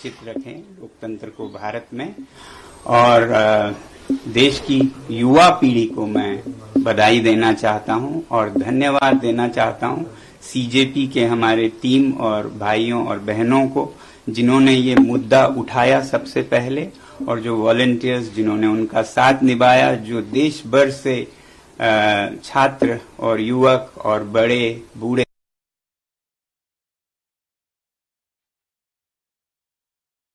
सुरक्षित रखें लोकतंत्र को भारत में। और देश की युवा पीढ़ी को मैं बधाई देना चाहता हूं और धन्यवाद देना चाहता हूं सीजेपी के हमारे टीम और भाइयों और बहनों को, जिन्होंने ये मुद्दा उठाया सबसे पहले, और जो वॉलंटियर्स जिन्होंने उनका साथ निभाया, जो देश भर से छात्र और युवक और बड़े बूढ़े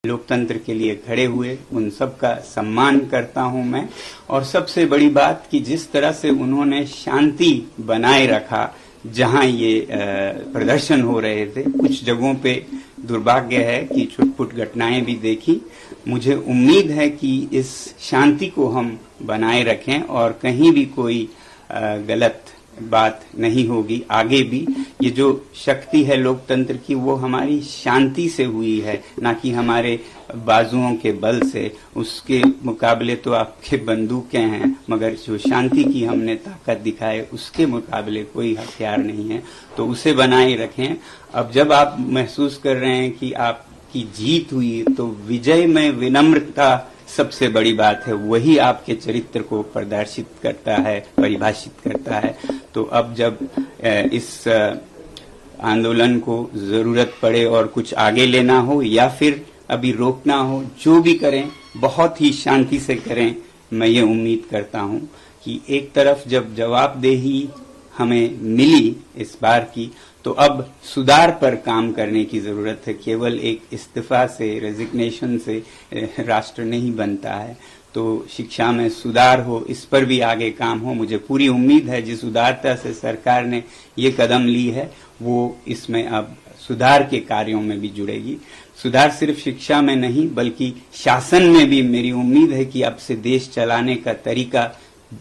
लोकतंत्र के लिए खड़े हुए, उन सब का सम्मान करता हूं मैं। और सबसे बड़ी बात कि जिस तरह से उन्होंने शांति बनाए रखा जहां ये प्रदर्शन हो रहे थे, कुछ जगहों पे दुर्भाग्य है कि छुटपुट घटनाएं भी देखी। मुझे उम्मीद है कि इस शांति को हम बनाए रखें और कहीं भी कोई गलत बात नहीं होगी आगे भी। ये जो शक्ति है लोकतंत्र की, वो हमारी शांति से हुई है, ना कि हमारे बाजुओं के बल से। उसके मुकाबले तो आपके बंदूकें हैं, मगर जो शांति की हमने ताकत दिखाए उसके मुकाबले कोई हथियार नहीं है, तो उसे बनाए रखें। अब जब आप महसूस कर रहे हैं कि आपकी जीत हुई, तो विजय में विनम्रता सबसे बड़ी बात है, वही आपके चरित्र को प्रदर्शित करता है, परिभाषित करता है। तो अब जब इस आंदोलन को जरूरत पड़े और कुछ आगे लेना हो या फिर अभी रोकना हो, जो भी करें बहुत ही शांति से करें। मैं ये उम्मीद करता हूं कि एक तरफ जब जवाबदेही हमें मिली इस बार की, तो अब सुधार पर काम करने की जरूरत है। केवल एक इस्तीफा से, रेजिग्नेशन से राष्ट्र नहीं बनता है। तो शिक्षा में सुधार हो, इस पर भी आगे काम हो। मुझे पूरी उम्मीद है जिस उदारता से सरकार ने ये कदम ली है, वो इसमें अब सुधार के कार्यों में भी जुड़ेगी। सुधार सिर्फ शिक्षा में नहीं बल्कि शासन में भी मेरी उम्मीद है कि अब से देश चलाने का तरीका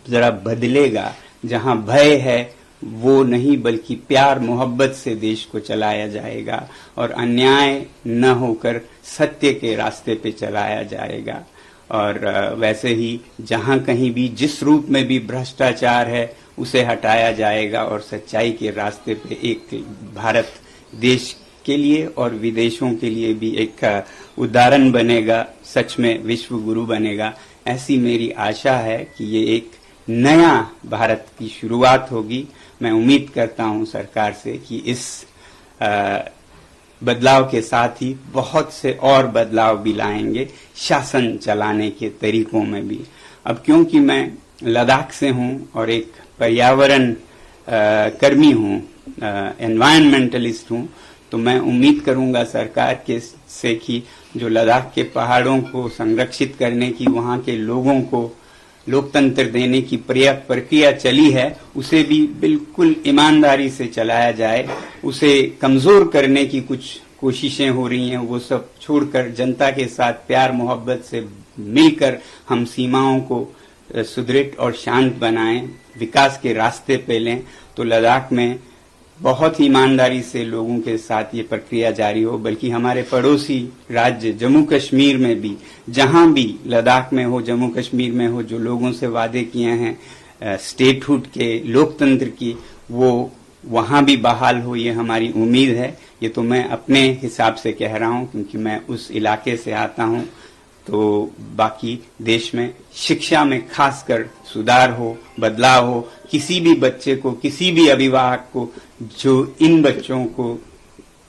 जरा बदलेगा। जहां भय है वो नहीं, बल्कि प्यार मोहब्बत से देश को चलाया जाएगा और अन्याय न होकर सत्य के रास्ते पे चलाया जाएगा। और वैसे ही जहां कहीं भी जिस रूप में भी भ्रष्टाचार है उसे हटाया जाएगा और सच्चाई के रास्ते पे एक भारत देश के लिए और विदेशों के लिए भी एक उदाहरण बनेगा, सच में विश्व गुरु बनेगा। ऐसी मेरी आशा है कि ये एक नया भारत की शुरुआत होगी। मैं उम्मीद करता हूं सरकार से कि इस बदलाव के साथ ही बहुत से और बदलाव भी लाएंगे शासन चलाने के तरीकों में भी। अब क्योंकि मैं लद्दाख से हूं और एक पर्यावरण कर्मी हूं, एनवायरमेंटलिस्ट हूं, तो मैं उम्मीद करूंगा सरकार के से कि जो लद्दाख के पहाड़ों को संरक्षित करने की, वहां के लोगों को लोकतंत्र देने की प्रक्रिया चली है, उसे भी बिल्कुल ईमानदारी से चलाया जाए। उसे कमजोर करने की कुछ कोशिशें हो रही हैं, वो सब छोड़कर जनता के साथ प्यार मोहब्बत से मिलकर हम सीमाओं को सुदृढ़ और शांत बनाएं, विकास के रास्ते पे लें। तो लद्दाख में बहुत ही ईमानदारी से लोगों के साथ ये प्रक्रिया जारी हो। बल्कि हमारे पड़ोसी राज्य जम्मू कश्मीर में भी, जहां भी लद्दाख में हो, जम्मू कश्मीर में हो, जो लोगों से वादे किए हैं स्टेटहुड के, लोकतंत्र की, वो वहां भी बहाल हो, ये हमारी उम्मीद है। ये तो मैं अपने हिसाब से कह रहा हूं क्योंकि मैं उस इलाके से आता हूं। तो बाकी देश में शिक्षा में खासकर सुधार हो, बदलाव हो। किसी भी बच्चे को, किसी भी अभिभावक को जो इन बच्चों को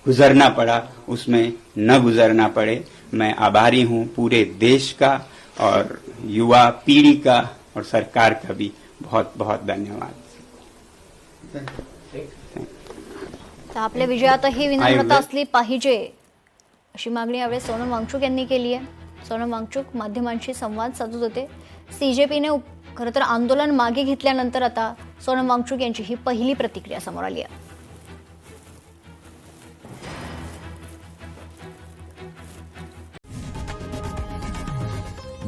गुजरना पड़ा, उसमें न गुजरना पड़े। मैं आभारी हूं पूरे देश का और युवा पीढ़ी का और सरकार का भी बहुत बहुत धन्यवाद। तर आपल्या विजयातही विनम्रता असली पाहिजे अशी मागणी यावेळी सोनम वांगचुक यांनी केली आहे। सोनम वांगचुक माध्यमांशी संवाद साधत होते। सीजेपीने खरं तर आंदोलन मागे घेतल्यानंतर आता सोनम वांगचुक यांची ही पहिली प्रतिक्रिया समोर आली आहे।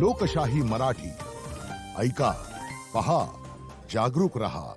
लोकशाही मराठी ऐका, पहा, जागरूक रहा।